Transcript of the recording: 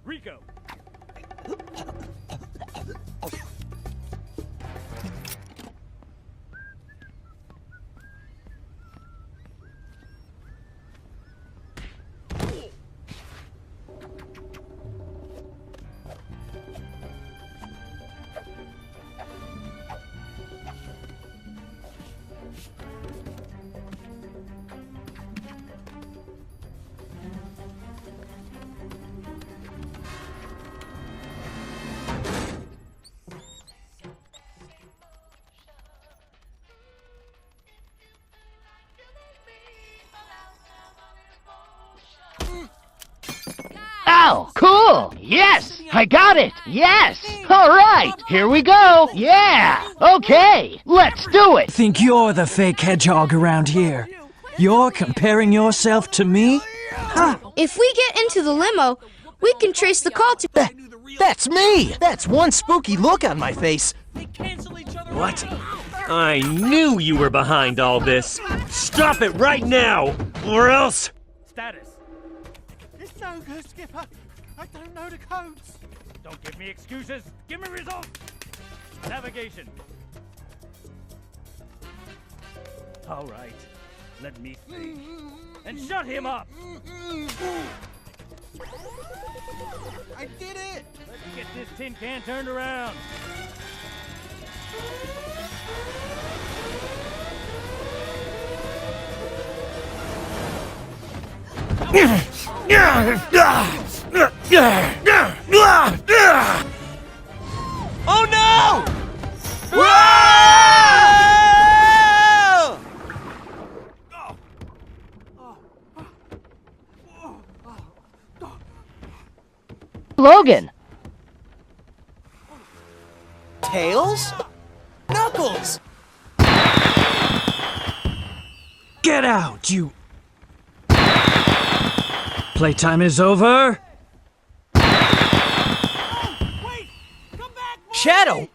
Rico. Ow! Cool! Yes! I got it! Yes! Alright! Here we go! Yeah! Okay! Let's do it! Think you're the fake hedgehog around here? You're comparing yourself to me? Huh. If we get into the limo, we can trace the call to... That's me! That's one spooky look on my face. What? I knew you were behind all this. Stop it right now, or else... Status. It's no good, Skipper. I don't know the codes. Don't give me excuses. Give me results. Navigation. All right. Let me see. And shut him up. I did it! Let's get this tin can turned around. Oh no! Logan! Tails? Knuckles! Get out, you... Playtime is over. Wait! Come back! Mommy! Shadow,